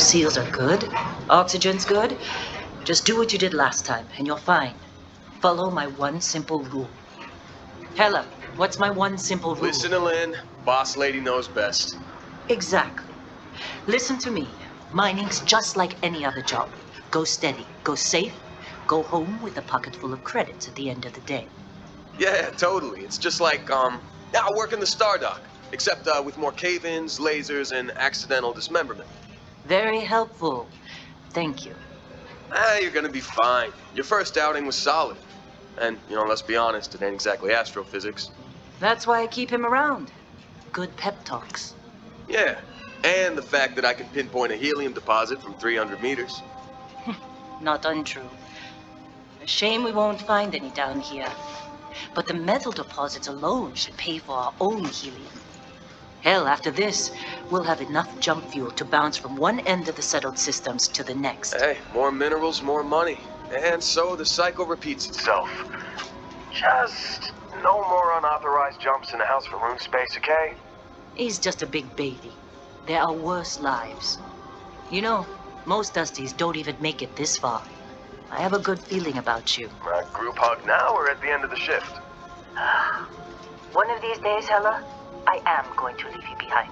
seals are good, oxygen's good, just do what you did last time, and you're fine. Follow my one simple rule. Hella, what's my one simple rule? Listen to Lynn. Boss lady knows best. Exactly. Listen to me. Mining's just like any other job. Go steady, go safe, go home with a pocket full of credits at the end of the day. Yeah, totally. It's just like, I work in the Stardock. Except, with more cave-ins, lasers, and accidental dismemberment. Very helpful. Thank you. You're gonna be fine. Your first outing was solid. And, let's be honest, it ain't exactly astrophysics. That's why I keep him around. Good pep talks. Yeah, and the fact that I can pinpoint a helium deposit from 300 meters. Not untrue. A shame we won't find any down here. But the metal deposits alone should pay for our own helium. Hell, after this, we'll have enough jump fuel to bounce from one end of the settled systems to the next. Hey, more minerals, more money. And so the cycle repeats itself. Just no more unauthorized jumps in the house for room space, okay? He's just a big baby. There are worse lives. You know, most Dusties don't even make it this far. I have a good feeling about you. Group hug now or at the end of the shift? One of these days, Hella, I am going to leave you behind.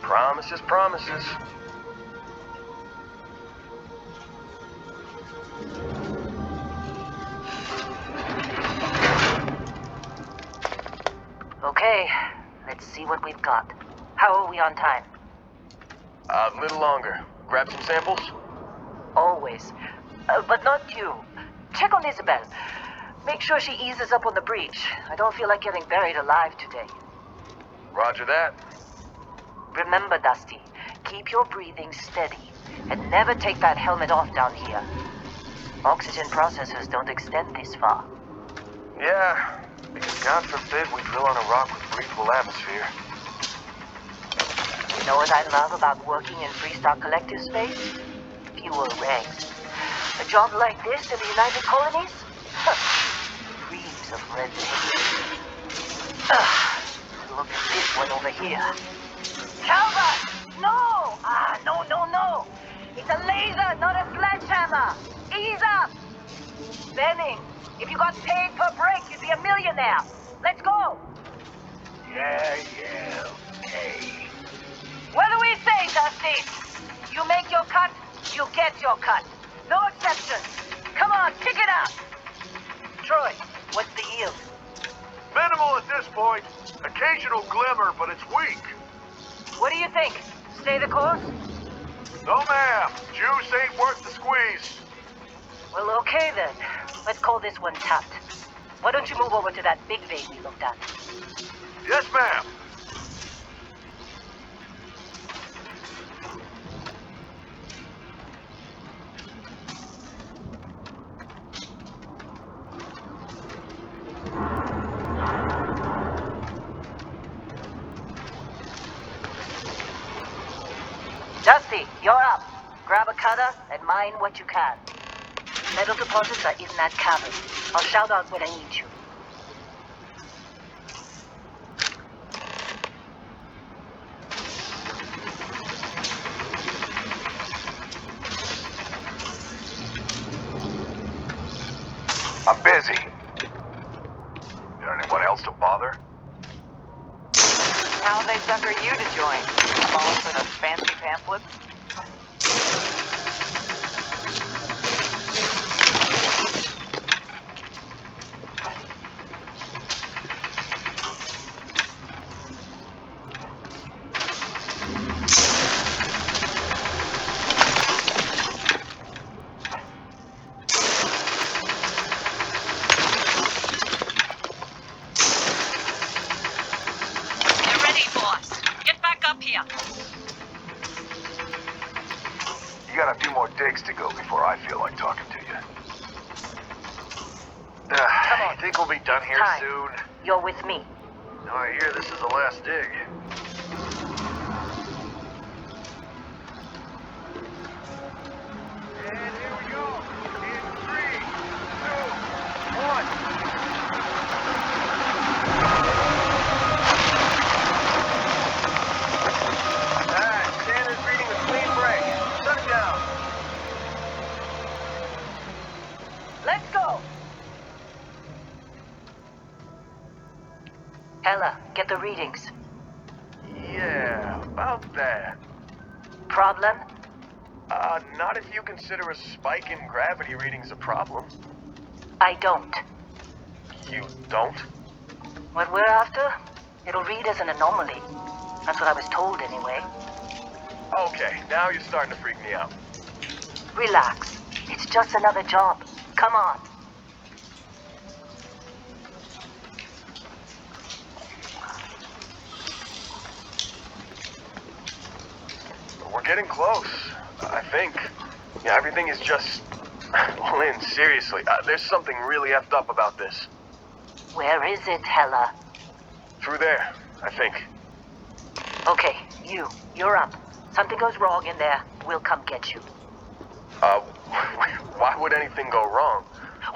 Promises, promises. Okay, let's see what we've got. How are we on time? A little longer. Grab some samples? Always. But not you. Check on Isabel. Make sure she eases up on the breach. I don't feel like getting buried alive today. Roger that. Remember, Dusty, keep your breathing steady and never take that helmet off down here. Oxygen processors don't extend this far. Yeah, because God forbid we drill on a rock with breathable atmosphere. You know what I love about working in Freestock Collective space? Fewer regs. A job like this in the United Colonies? Reams of red tape. Look at this one over here. Calvert! No! No. It's a laser, not a sledgehammer. Ease up! Benning, if you got paid per break, you'd be a millionaire. Let's go! Yeah, okay. What do we say, Dusty? You make your cut, you get your cut. No exceptions. Come on, kick it out. Troy, what's the yield? Minimal at this point. Occasional glimmer, but it's weak. What do you think? Stay the course? No, ma'am. Juice ain't worth the squeeze. Well, okay then. Let's call this one tapped. Why don't you move over to that big vein we looked at? Yes, ma'am. Dusty, you're up. Grab a cutter and mine what you can. Metal deposits are in that cavern. I'll shout out when I need you. I'm busy. Got anyone else to bother? How'd they sucker you to join? Falling for the fancy pamphlets? You got a few more digs to go before I feel like talking to you. Come on. You think we'll be done here Time. soon? You're with me. No, I hear this is the last dig. And here we go. In 3, 2, 1. Standard reading a clean break. Done a Ella, get the readings. Yeah, about that. Problem? Not if you consider a spike in gravity readings a problem. I don't. You don't? What we're after? It'll read as an anomaly. That's what I was told anyway. Okay, now you're starting to freak me out. Relax. It's just another job. Come on. We're getting close, I think. Yeah, everything is just... Lynn, seriously, there's something really effed up about this. Where is it, Hella? Through there, I think. Okay, you're up. Something goes wrong in there, we'll come get you. Why would anything go wrong?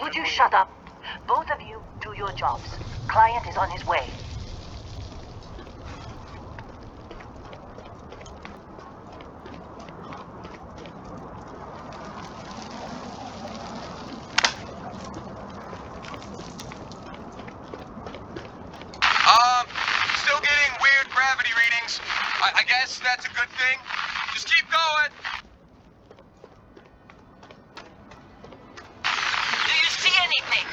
Would you shut up? Both of you do your jobs. Client is on his way. Still getting weird gravity readings. I guess that's a good thing. Just keep going. Do you see anything?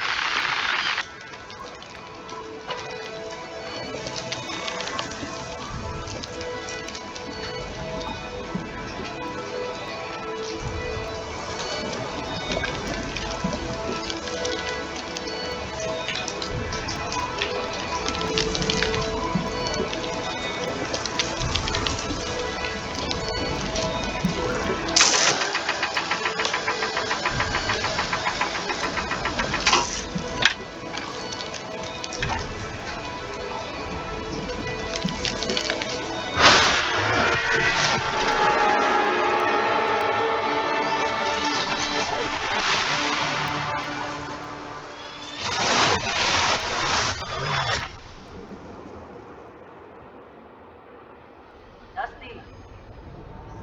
Dusty,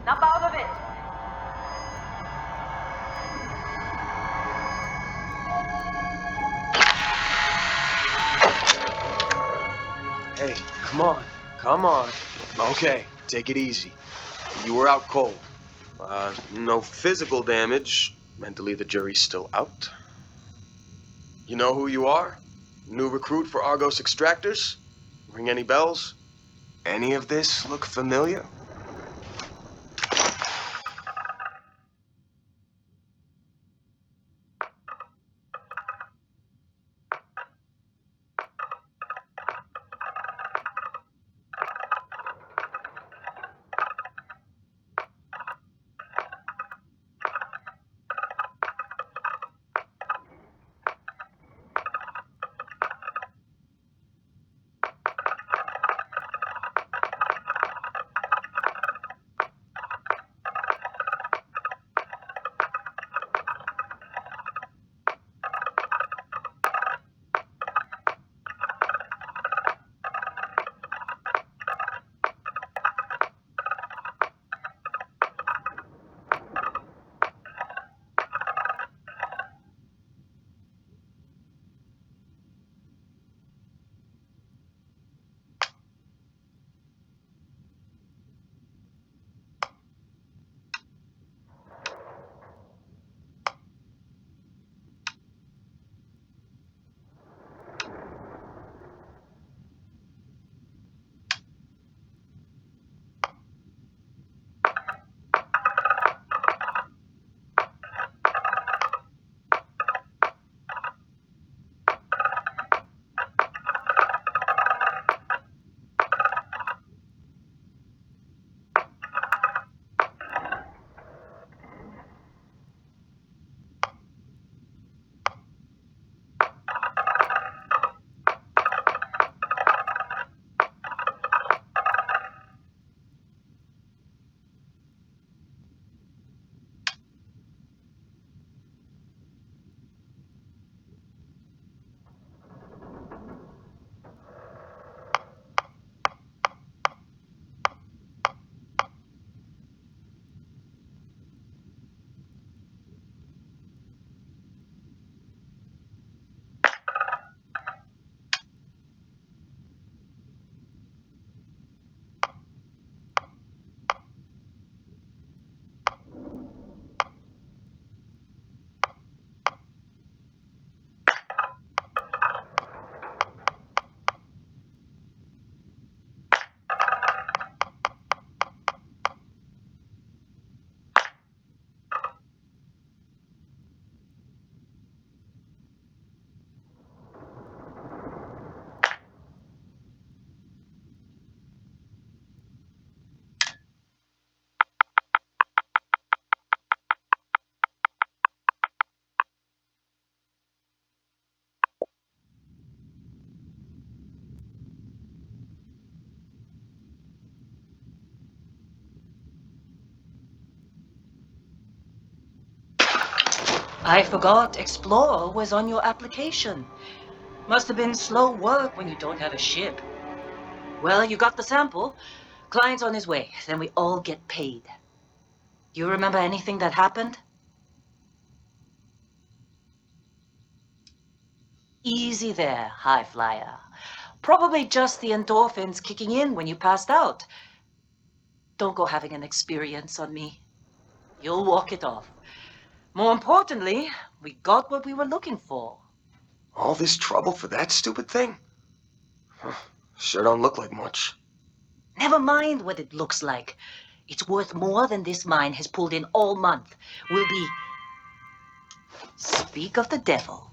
snap out of it. Hey, come on. Come on. Okay, take it easy. You were out cold. No physical damage. Mentally, the jury's still out. You know who you are? New recruit for Argos Extractors? Ring any bells? Any of this look familiar? I forgot Explorer was on your application. Must have been slow work when you don't have a ship. Well, you got the sample. Client's on his way. Then we all get paid. You remember anything that happened? Easy there, high flyer. Probably just the endorphins kicking in when you passed out. Don't go having an experience on me. You'll walk it off. More importantly, we got what we were looking for. All this trouble for that stupid thing? Huh, sure don't look like much. Never mind what it looks like. It's worth more than this mine has pulled in all month. We'll be... Speak of the devil.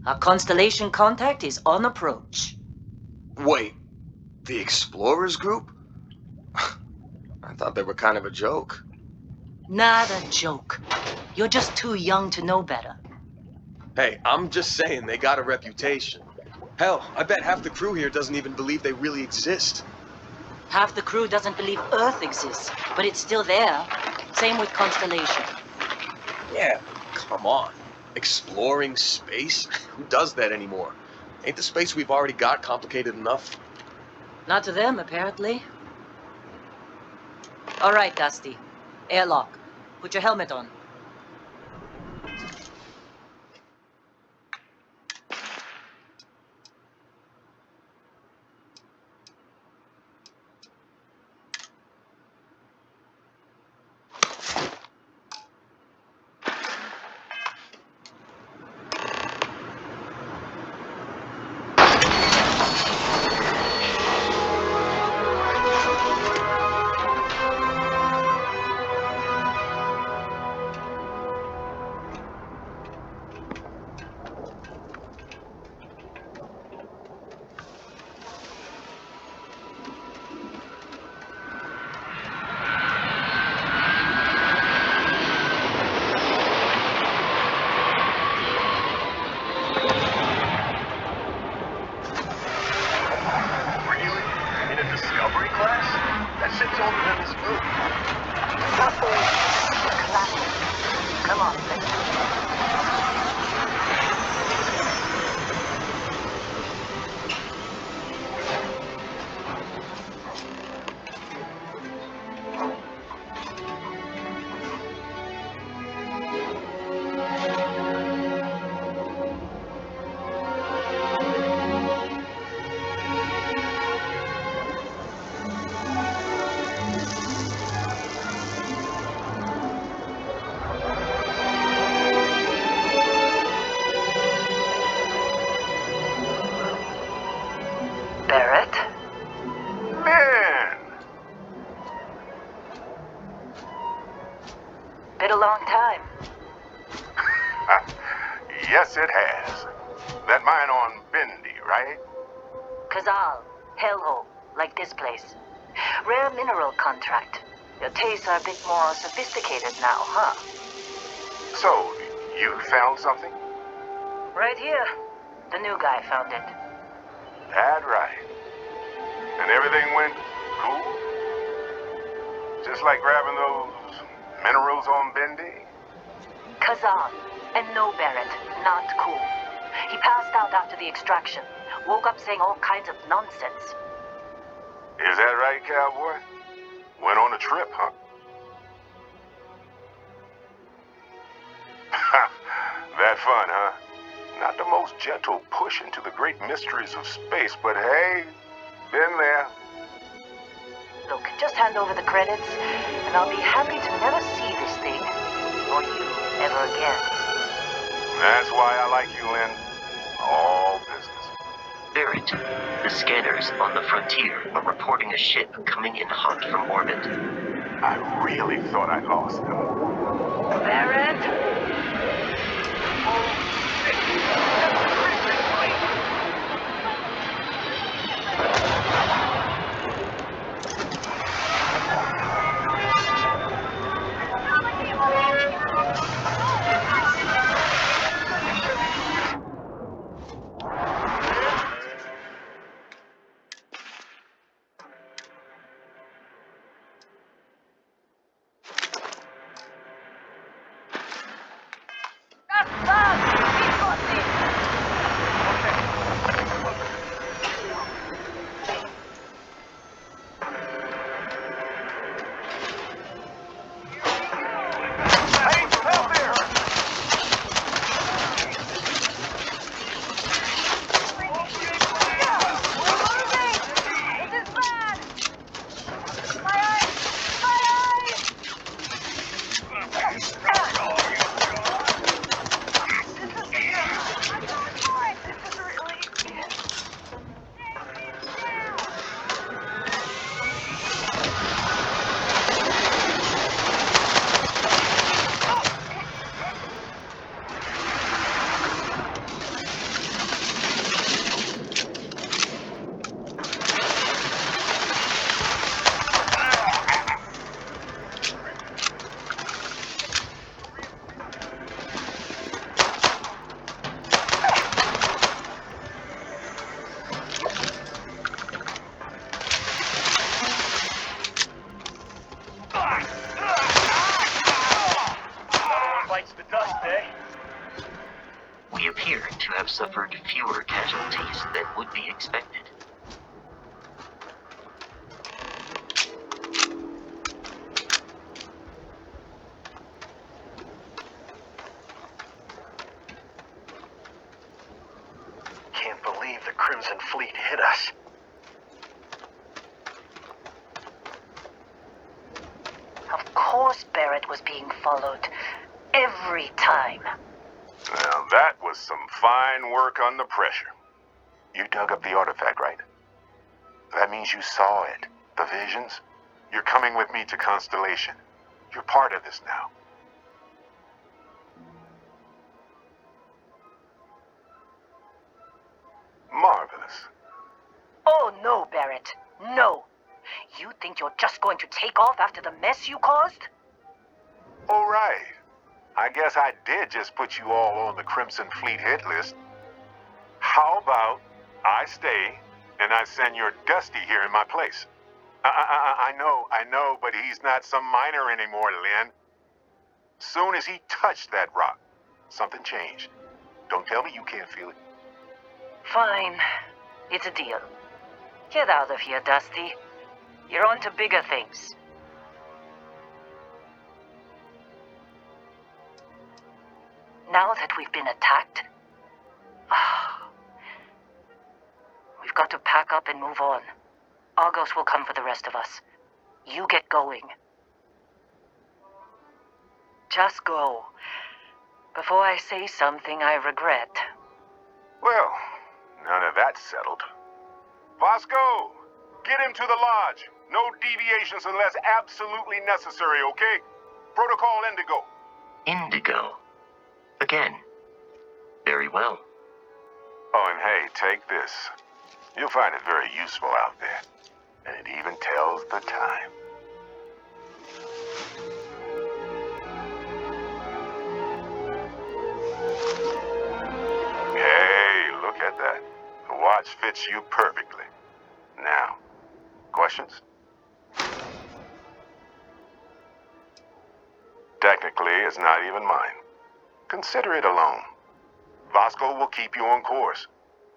Our constellation contact is on approach. Wait, the Explorers group? I thought they were kind of a joke. Not a joke. You're just too young to know better. Hey, I'm just saying they got a reputation. Hell, I bet half the crew here doesn't even believe they really exist. Half the crew doesn't believe Earth exists, but it's still there. Same with Constellation. Yeah, come on. Exploring space? Who does that anymore? Ain't the space we've already got complicated enough? Not to them, apparently. All right, Dusty. Airlock. Put your helmet on. Really? In a discovery class? That shit's older than this movie. Classic. Come on, let's do it. Barrett? Man! Been a long time. Yes, it has. That mine on Bendy, right? Kazal. Hellhole. Like this place. Rare mineral contract. Your tastes are a bit more sophisticated now, huh? So, you found something? Right here. The new guy found it. That right. And everything went cool? Just like grabbing those minerals on Bendy? Kazan. And no Barrett. Not cool. He passed out after the extraction. Woke up saying all kinds of nonsense. Is that right, cowboy? Went on a trip, huh? That fun, huh? Not the most gentle push into the great mysteries of space, but hey, been there. Look, just hand over the credits, and I'll be happy to never see this thing, or you, ever again. That's why I like you, Lynn. All business. Barrett, the scanners on the frontier are reporting a ship coming in hot from orbit. I really thought I lost them. Barrett? taste that would be expected. Can't believe the Crimson Fleet hit us. Of course Barrett was being followed. Every time. Now, that was some fine work under pressure. You dug up the artifact, right? That means you saw it. The visions? You're coming with me to Constellation. You're part of this now. Marvelous. Oh no, Barrett. No. You think you're just going to take off after the mess you caused? All right. I guess I did just put you all on the Crimson Fleet hit list. How about I stay and I send your Dusty here in my place? I know, but he's not some miner anymore, Lynn. Soon as he touched that rock, something changed. Don't tell me you can't feel it. Fine. It's a deal. Get out of here, Dusty. You're on to bigger things. Now that we've been attacked, we've got to pack up and move on. Argos will come for the rest of us. You get going. Just go. Before I say something I regret. Well, none of that's settled. Vasco, get him to the lodge. No deviations unless absolutely necessary, okay? Protocol Indigo. Indigo. Again. Very well. Oh, and hey, take this. You'll find it very useful out there. And it even tells the time. Hey, look at that. The watch fits you perfectly. Now, questions? Technically, it's not even mine. Consider it a loan. Vasco will keep you on course.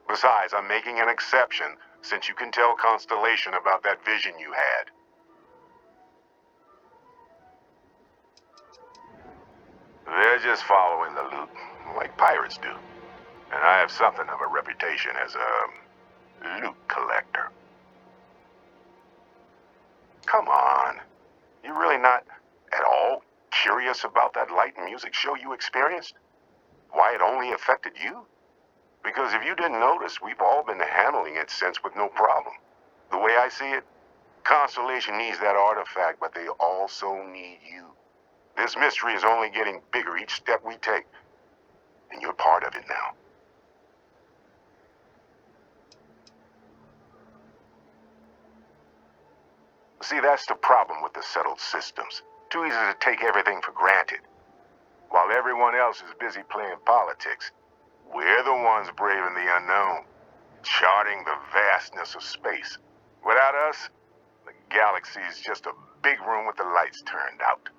Besides, I'm making an exception since you can tell Constellation about that vision you had. They're just following the loot, like pirates do. And I have something of a reputation as a loot collector. Come on. You really not at all curious about that light and music show you experienced? Why it only affected you? Because if you didn't notice, we've all been handling it since with no problem. The way I see it, Constellation needs that artifact, but they also need you. This mystery is only getting bigger each step we take, and you're part of it now. See, that's the problem with the settled systems. Too easy to take everything for granted. While everyone else is busy playing politics, we're the ones braving the unknown, charting the vastness of space. Without us, the galaxy is just a big room with the lights turned out.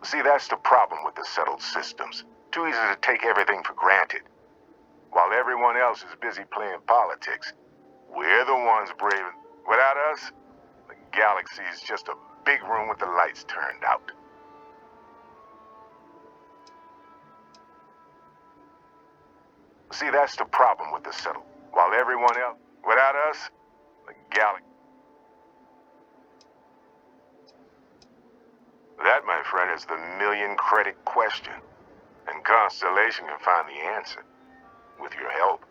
See, that's the problem with the settled systems. Too easy to take everything for granted. While everyone else is busy playing politics, we're the ones braving. Without us, the galaxy is just a big room with the lights turned out. See, that's the problem with the settled. While everyone else, without us, the galaxy. That, my friend, is the million-credit question. And Constellation can find the answer. With your help.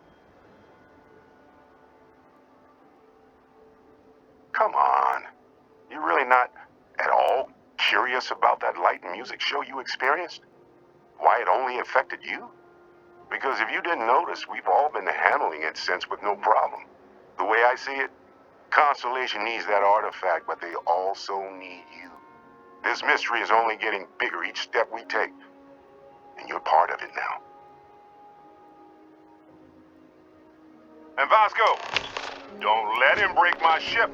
Come on. You're really not at all curious about that light and music show you experienced? Why it only affected you? Because if you didn't notice, we've all been handling it since with no problem. The way I see it, Constellation needs that artifact, but they also need you. This mystery is only getting bigger each step we take, and you're part of it now. And Vasco, don't let him break my ship.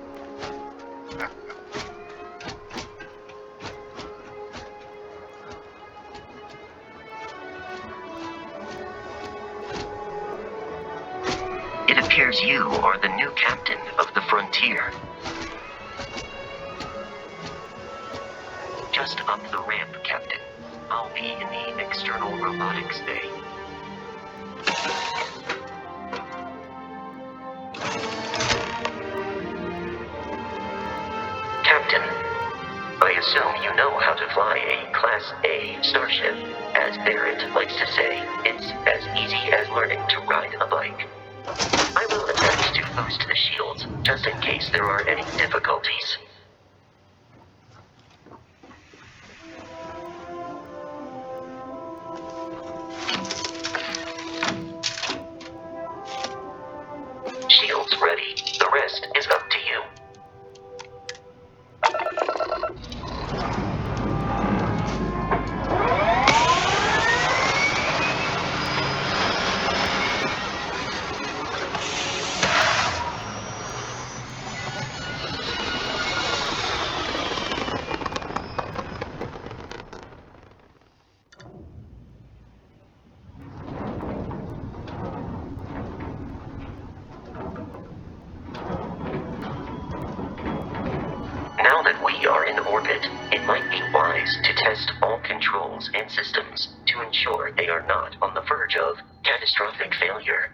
appears you are the new captain of the Frontier. Just up the ramp, Captain. I'll be in the external robotics bay. Captain, I assume you know how to fly a Class A starship. As Barrett likes to say, it's as easy as learning to ride a bike. I will attempt to boost the shields, just in case there are any difficulties. Shields ready. The rest is up to you. Now that we are in orbit, it might be wise to test all controls and systems to ensure they are not on the verge of catastrophic failure.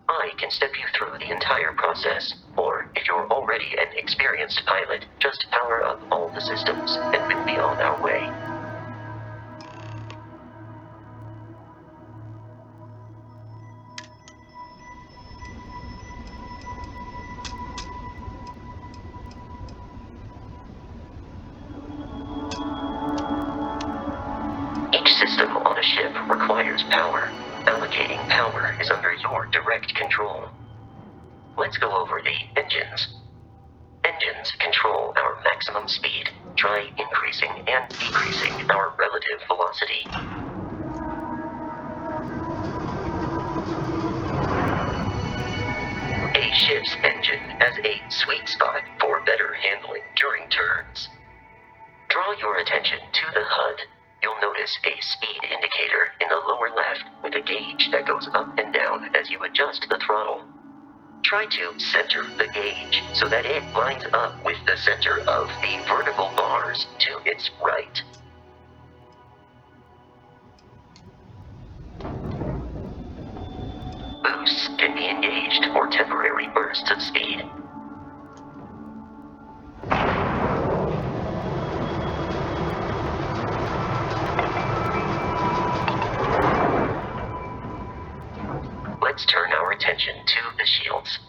I can step you through the entire process, or if you're already an experienced pilot, just power up all the systems and we'll be on our way. Each system on a ship requires power. Allocating power is under your direct control. Let's go over the engines. Engines control our maximum speed. Try increasing and decreasing our relative velocity. A ship's engine has a sweet spot for better handling during turns. Draw your attention to the HUD. You'll notice a speed indicator in the lower left with a gauge that goes up and down as you adjust the throttle. Try to center the gauge so that it lines up with the center of the vertical bars to its right. Boosts can be engaged for temporary bursts of speed. Let's turn our attention to the shields.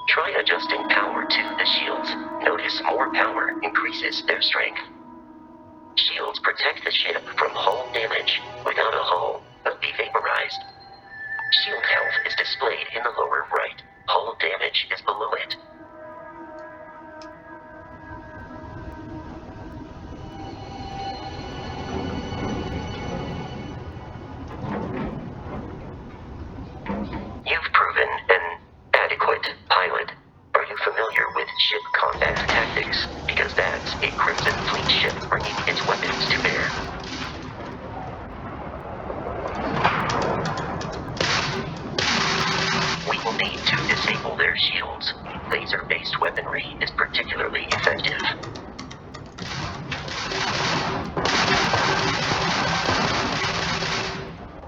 Try adjusting power to the shields. Notice more power increases their strength. Shields protect the ship from hull damage. Without a hull, they'll be vaporized. Shield health is displayed in the lower right. Hull damage is below it. You've proven an adequate pilot. Are you familiar with ship combat tactics? Because that's a Crimson Fleet ship bringing its weapons to bear. We will need to disable their shields. Laser-based weaponry is particularly effective.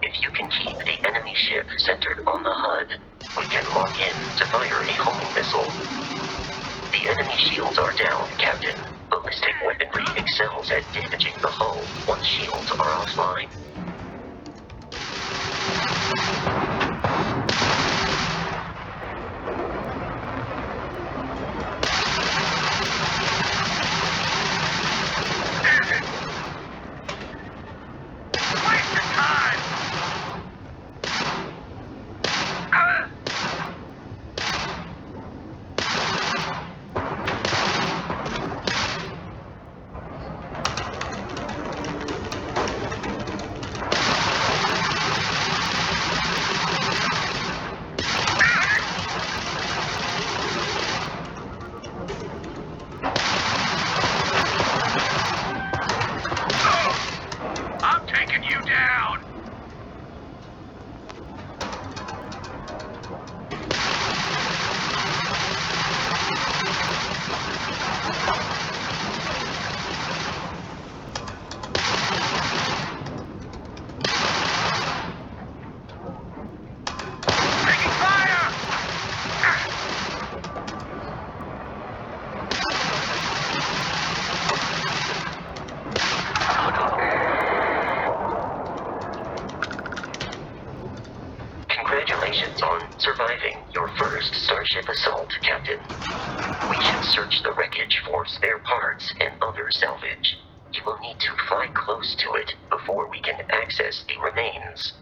If you can keep the enemy ship centered on the HUD, we can lock in to fire a homing missile. The enemy shields are down, Captain. Ballistic weaponry excels at damaging the hull once shields are offline. Congratulations on surviving your first Starship assault, Captain. We should search the wreckage for spare parts and other salvage. You will need to fly close to it before we can access the remains.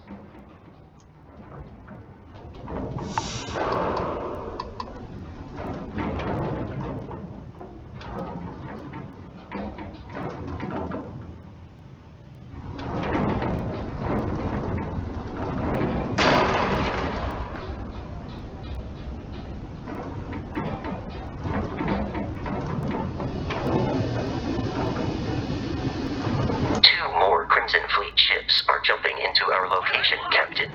Two more Crimson Fleet ships are jumping into our location, Captain.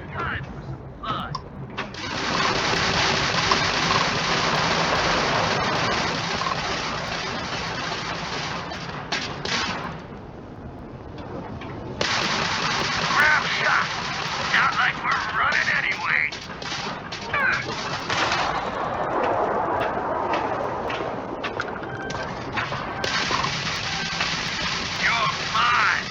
Grab shot! Not like we're running anyway. You're mine!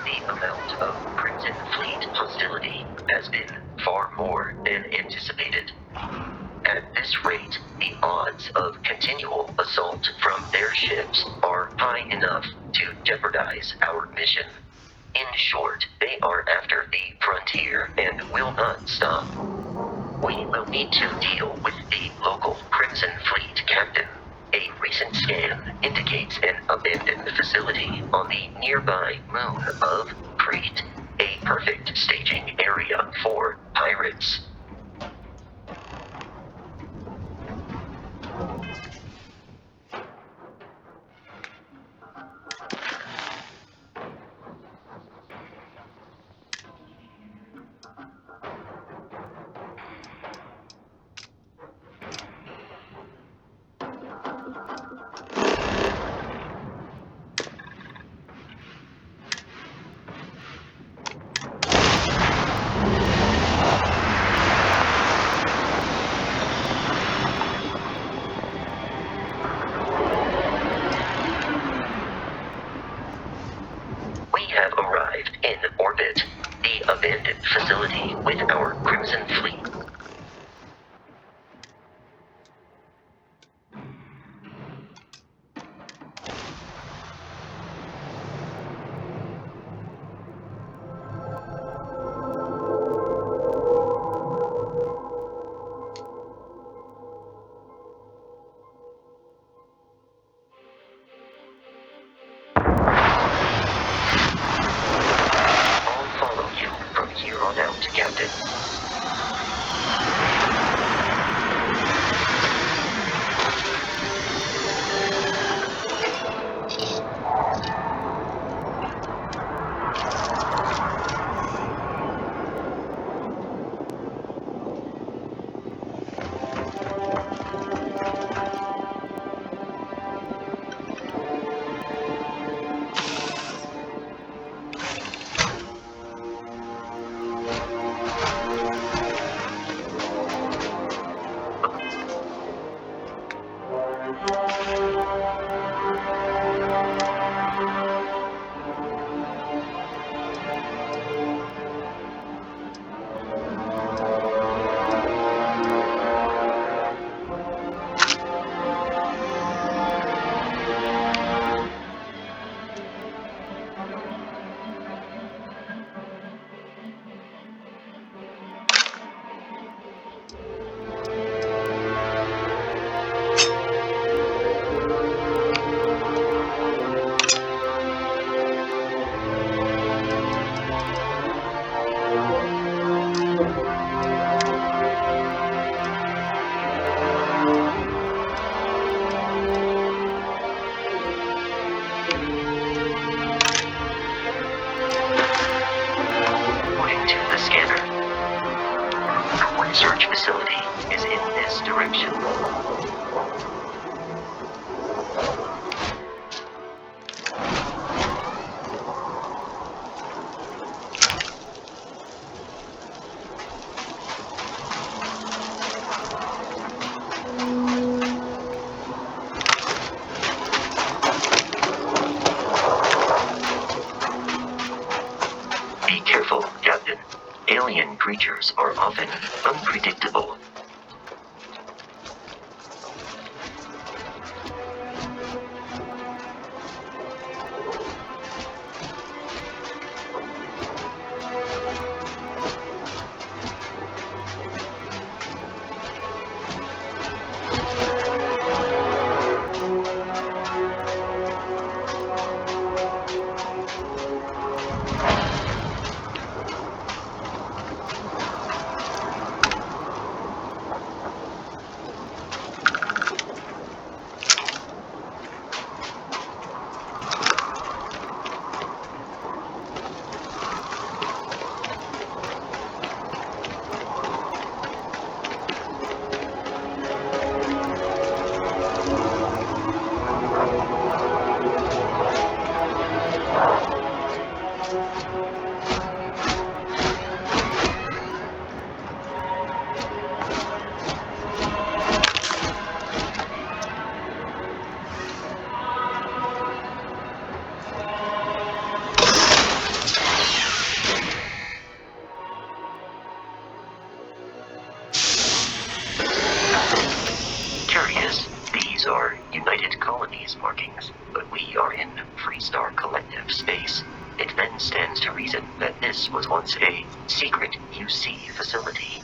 The amount of Crimson Fleet hostility has been far more than anticipated. At this rate, the odds of continual assault from their ships are high enough to jeopardize our mission. In short, they are after the frontier and will not stop. We will need to deal with the local Crimson Fleet captain. A recent scan indicates an abandoned facility on the nearby moon of Crete, a perfect staging area for pirates. We have arrived in orbit, the abandoned facility with our Crimson Fleet. I'll follow you from here on out, Captain. research facility is in this direction. Be careful, Captain. Alien creatures are often unpredictable. Curious, these are United Colonies markings, but we are in Freestar Collective space. It then stands to reason that this was once a secret UC facility.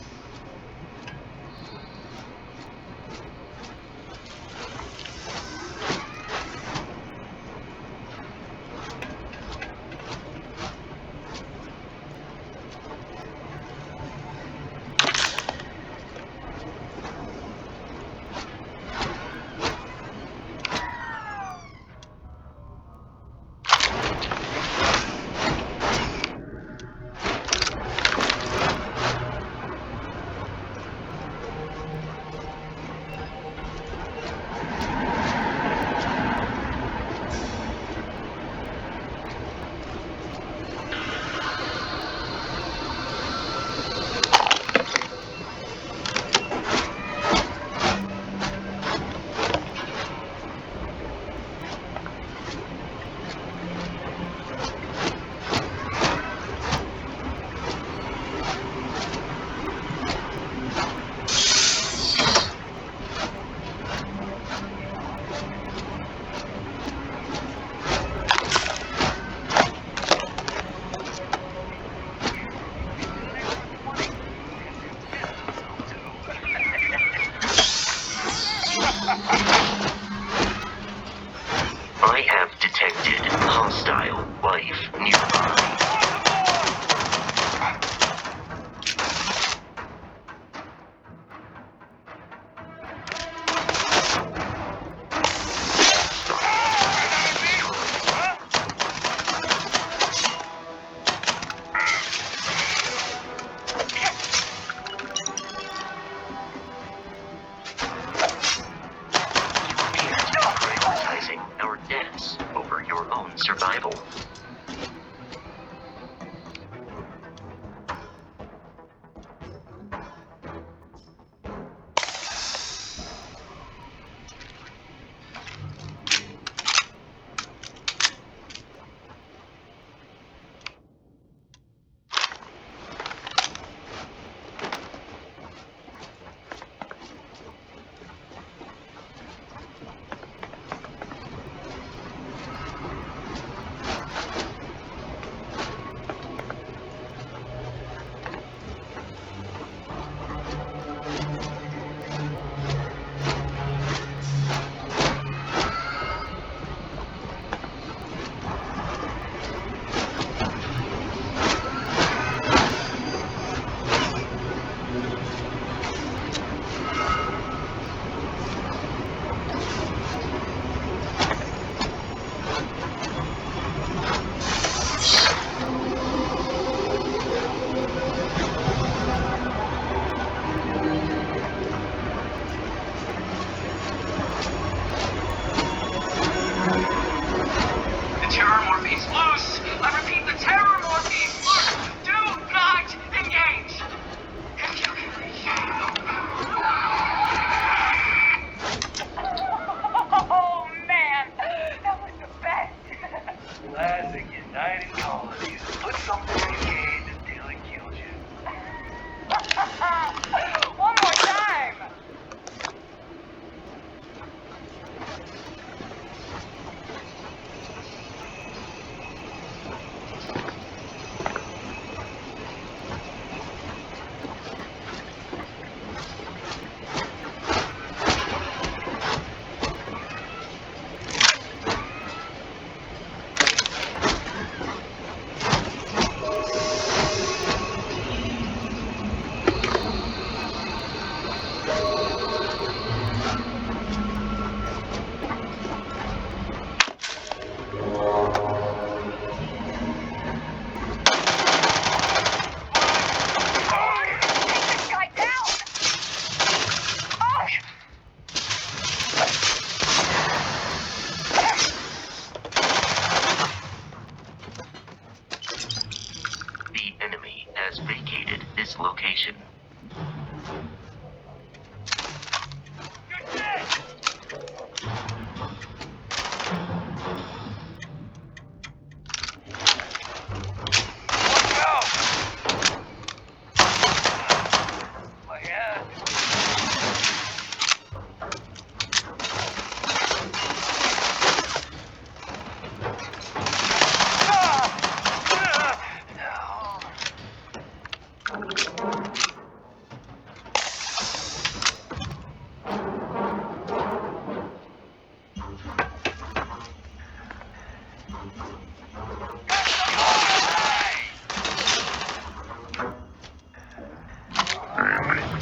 this location.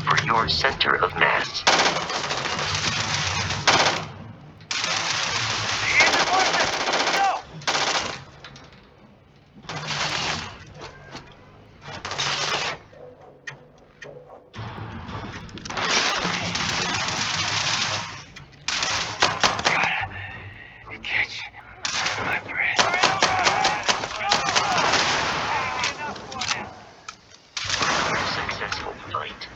For your center of mass. Successful fight.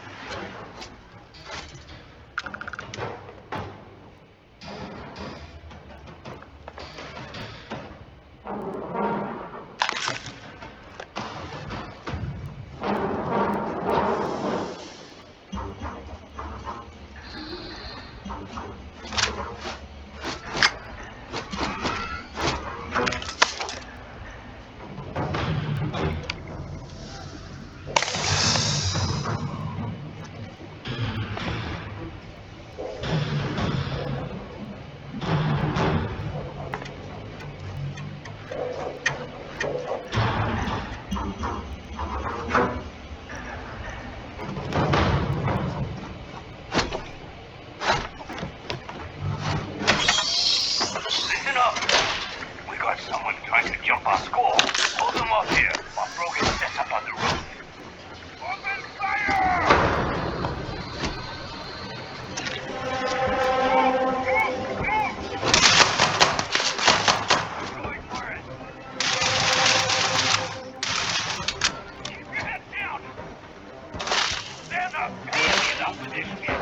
Listen up. We got someone trying to jump our score. Hold them up here while Brogan sets up on the roof. Open fire! Going for it. Keep your head down. They're not paying enough for this shit.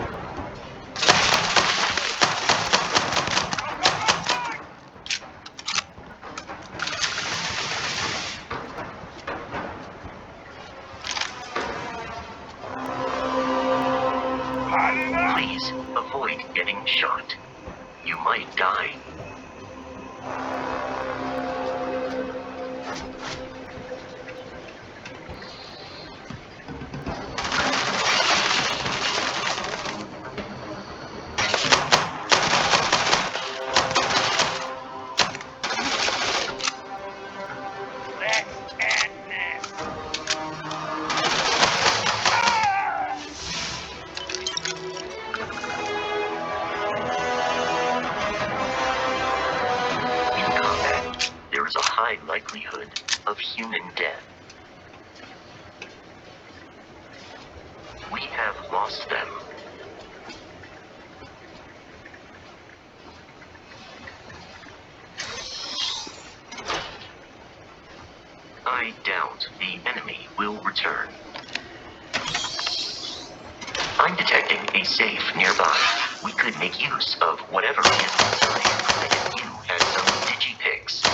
Please avoid getting shot. You might die. Let's end this. In combat, there is a high likelihood of human death. We have lost them. I doubt the enemy will return. I'm detecting a safe nearby. We could make use of whatever is inside, provided you have some digipicks.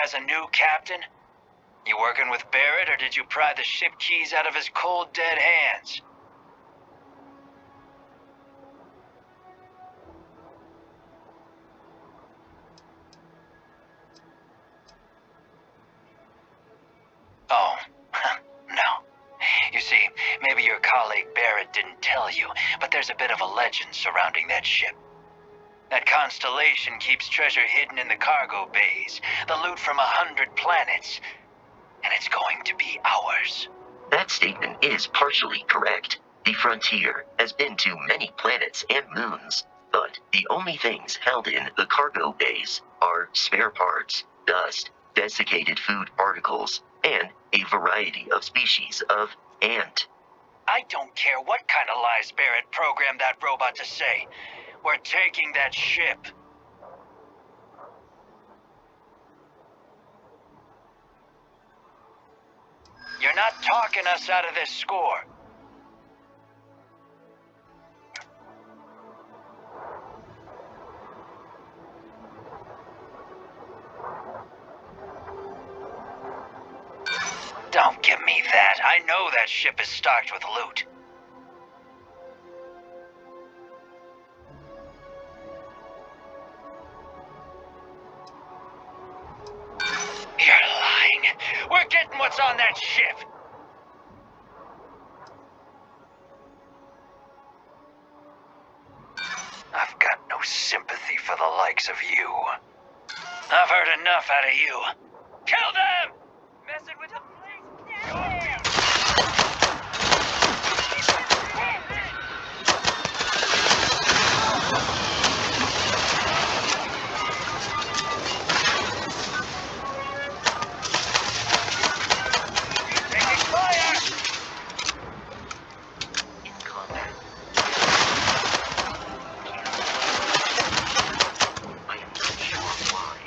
has a new captain? You working with Barrett, or did you pry the ship keys out of his cold, dead hands? Oh, no. You see, maybe your colleague Barrett didn't tell you, but there's a bit of a legend surrounding that ship. That constellation keeps treasure hidden in the cargo bays, the loot from 100 planets, and it's going to be ours. That statement is partially correct. The Frontier has been to many planets and moons, but the only things held in the cargo bays are spare parts, dust, desiccated food particles, and a variety of species of ant. I don't care what kind of lies Barrett programmed that robot to say. We're taking that ship. You're not talking us out of this score. Don't give me that. I know that ship is stocked with loot. You're lying. We're getting what's on that ship. I've got no sympathy for the likes of you. I've heard enough out of you. Kill them! Messing with the taking fire! In combat, I am not sure why.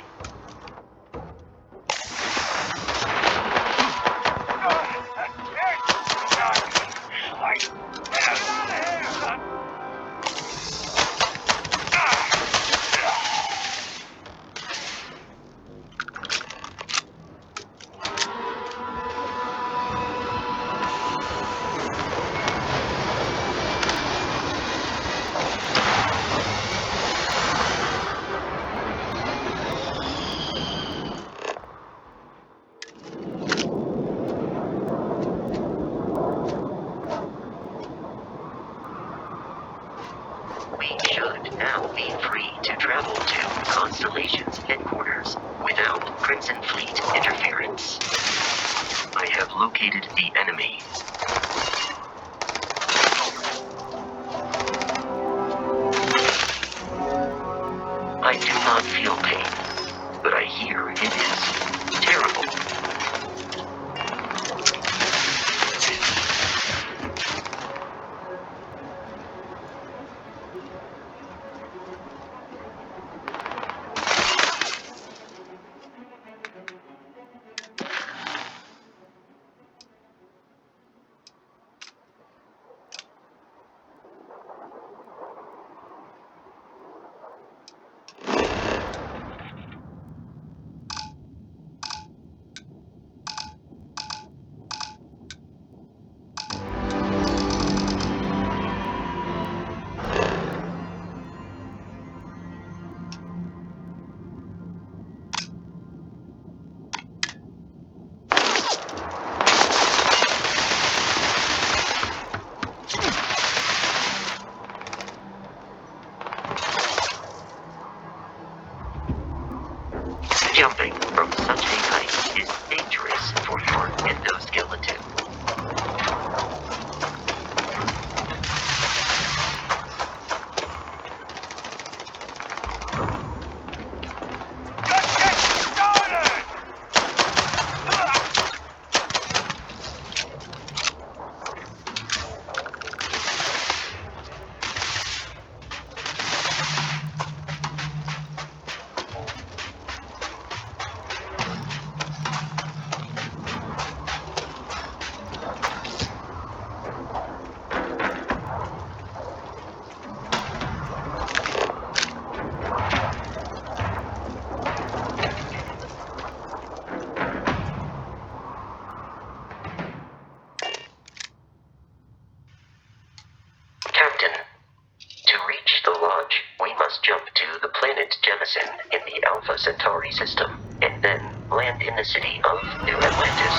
must jump to the planet Jemison in the Alpha Centauri system, and then land in the city of New Atlantis.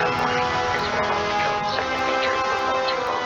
Don't worry, this will all become second nature before too long.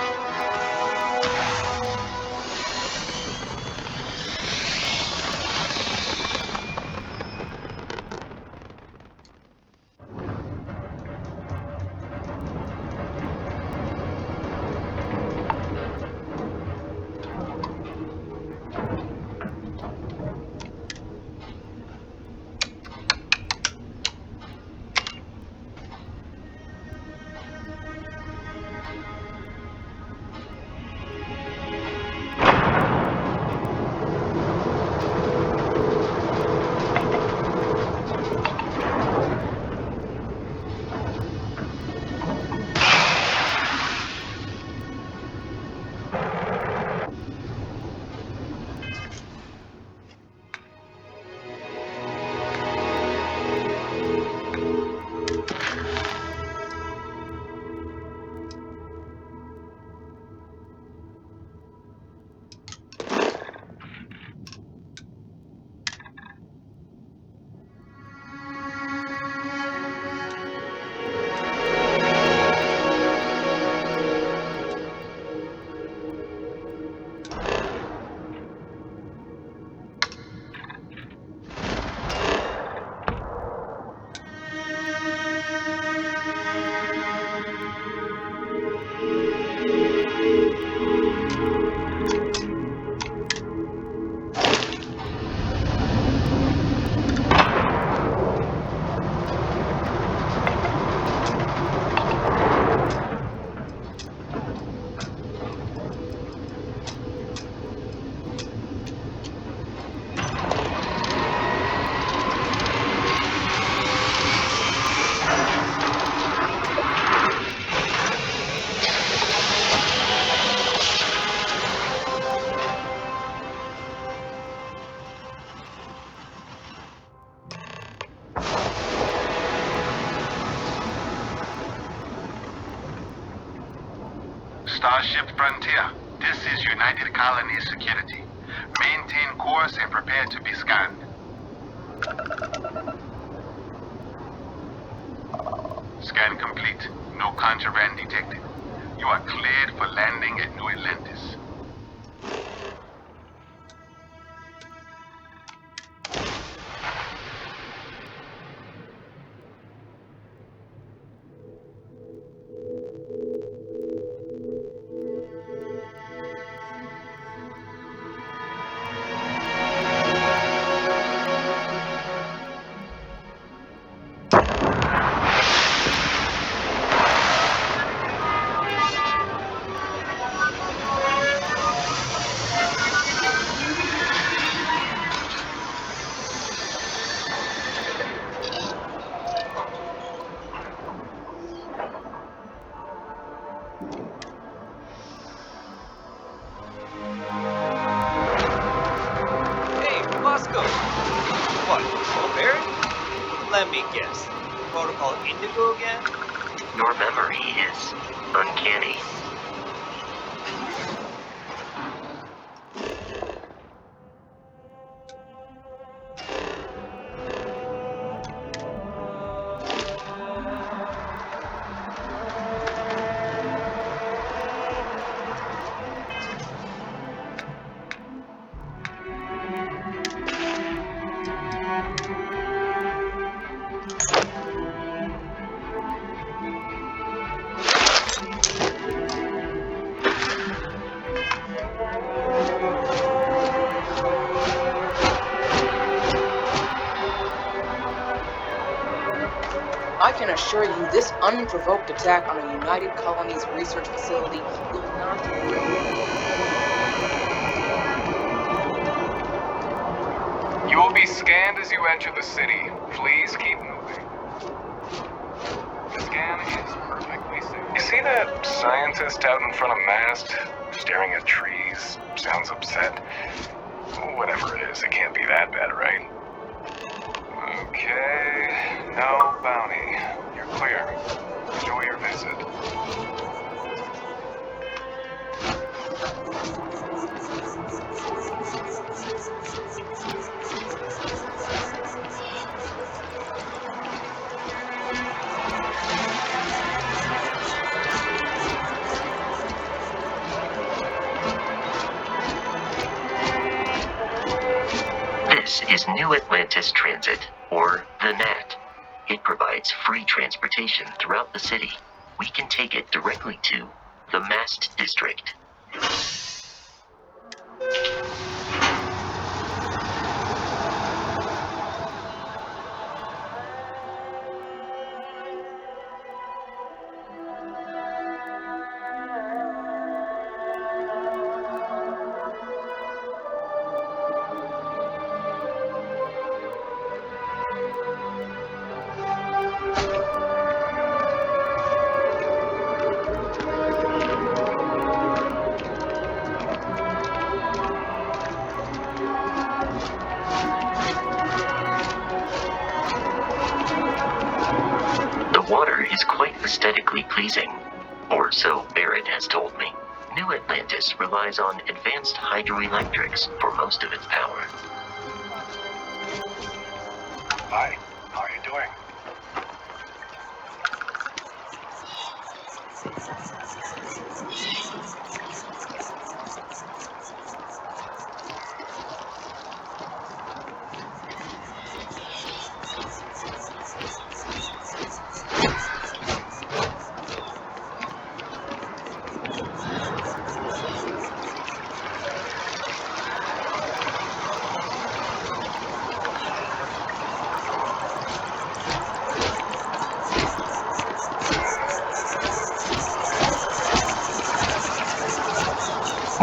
Starship Frontier, this is United Colonies Security. Maintain course and prepare to be scanned. Scan complete. No contraband detected. You are cleared for landing at New Atlantis. Hey, Bosco! What, Barrett? Let me guess. Protocol Indigo again? Your memory is uncanny. I can assure you this unprovoked attack on a United Colonies research facility will not... You will be scanned as you enter the city. Please keep moving. The scan is perfectly safe. You see that scientist out in front of mast, staring at trees, sounds upset? Whatever it is, it can't be that bad, right? Okay, no bounty. You're clear. Enjoy your visit. is New Atlantis Transit, or the NAT. It provides free transportation throughout the city. We can take it directly to the Mast District. The water is quite aesthetically pleasing, or so Barrett has told me. New Atlantis relies on advanced hydroelectrics for most of its power. Hi, how are you doing?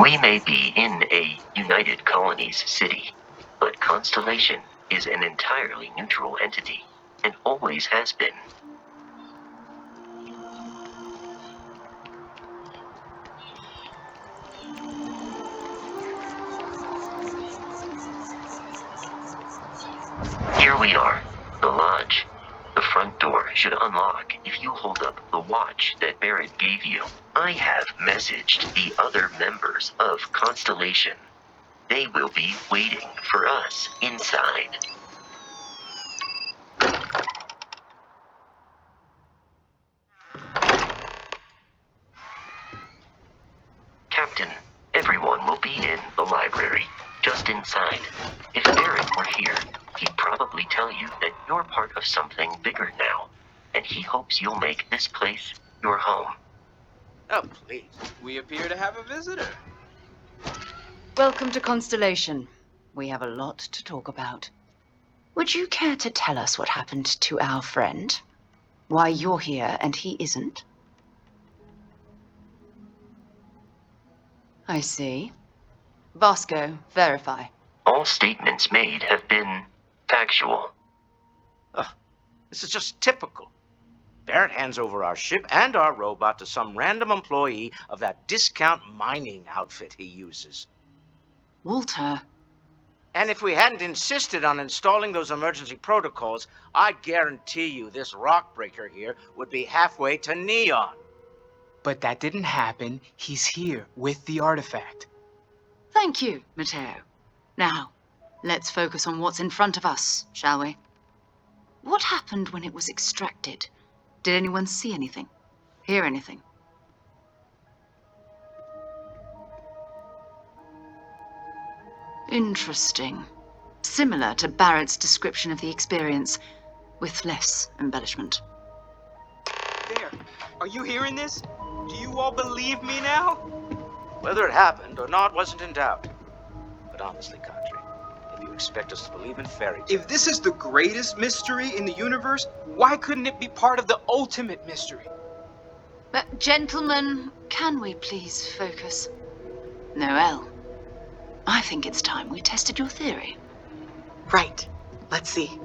We may be in a United Colonies city, but Constellation is an entirely neutral entity, and always has been. Here we are, the lodge. The front door should unlock if you hold up the watch that Barrett gave you. I have messaged the other members of Constellation. They will be waiting for us inside. Captain, everyone will be in the library, just inside. If Barrett were here, he'd probably tell you that you're part of something bigger now, and he hopes you'll make this place your home. Oh, please. We appear to have a visitor. Welcome to Constellation. We have a lot to talk about. Would you care to tell us what happened to our friend? Why you're here and he isn't? I see. Vasco, verify. All statements made have been factual. This is just typical. Barrett hands over our ship and our robot to some random employee of that discount mining outfit he uses. Walter. And if we hadn't insisted on installing those emergency protocols, I guarantee you this rock breaker here would be halfway to Neon. But that didn't happen. He's here with the artifact. Thank you, Matteo. Now, let's focus on what's in front of us, shall we? What happened when it was extracted? Did anyone see anything? Hear anything? Interesting. Similar to Barrett's description of the experience, with less embellishment. There. Are you hearing this? Do you all believe me now? Whether it happened or not wasn't in doubt. But honestly, Kadri, if you expect us to believe in fairy tales... If this is the greatest mystery in the universe, why couldn't it be part of the ultimate mystery? But, gentlemen, can we please focus? Noel, I think it's time we tested your theory. Right. Let's see.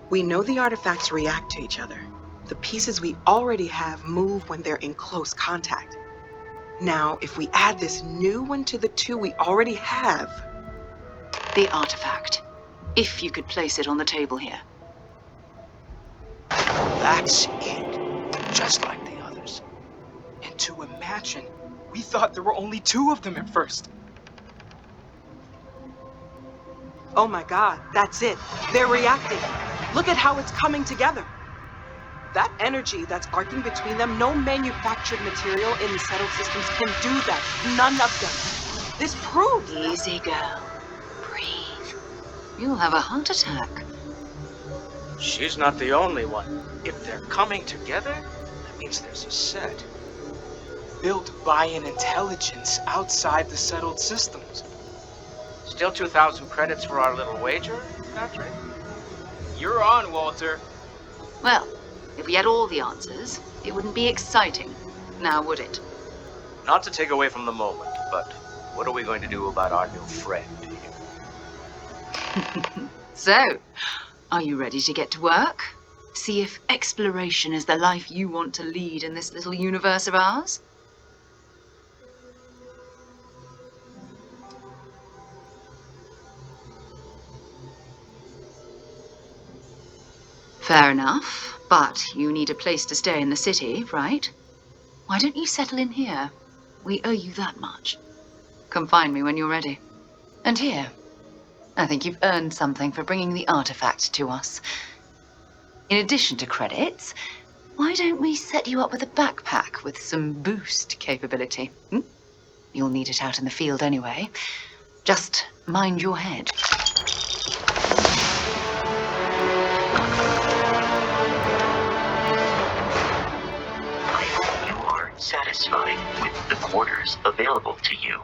We know the artifacts react to each other. The pieces we already have move when they're in close contact. Now, if we add this new one to the two we already have... The artifact. If you could place it on the table here. That's it. Just like the others. And to imagine, we thought there were only 2 of them at first. Oh my God, that's it. They're reacting. Look at how it's coming together. That energy that's arcing between them, no manufactured material in the settled systems can do that. None of them. This proves... Easy, girl. Breathe. You'll have a heart attack. She's not the only one. If they're coming together, that means there's a set. Built by an intelligence outside the settled systems. Still 2,000 credits for our little wager, Patrick? You're on, Walter. Well, if we had all the answers, it wouldn't be exciting. Now, would it? Not to take away from the moment, but what are we going to do about our new friend here? So, are you ready to get to work? See if exploration is the life you want to lead in this little universe of ours? Fair enough, but you need a place to stay in the city, right? Why don't you settle in here? We owe you that much. Come find me when you're ready. And here, I think you've earned something for bringing the artifact to us. In addition to credits, why don't we set you up with a backpack with some boost capability? You'll need it out in the field anyway. Just mind your head. I hope you are satisfied with the quarters available to you.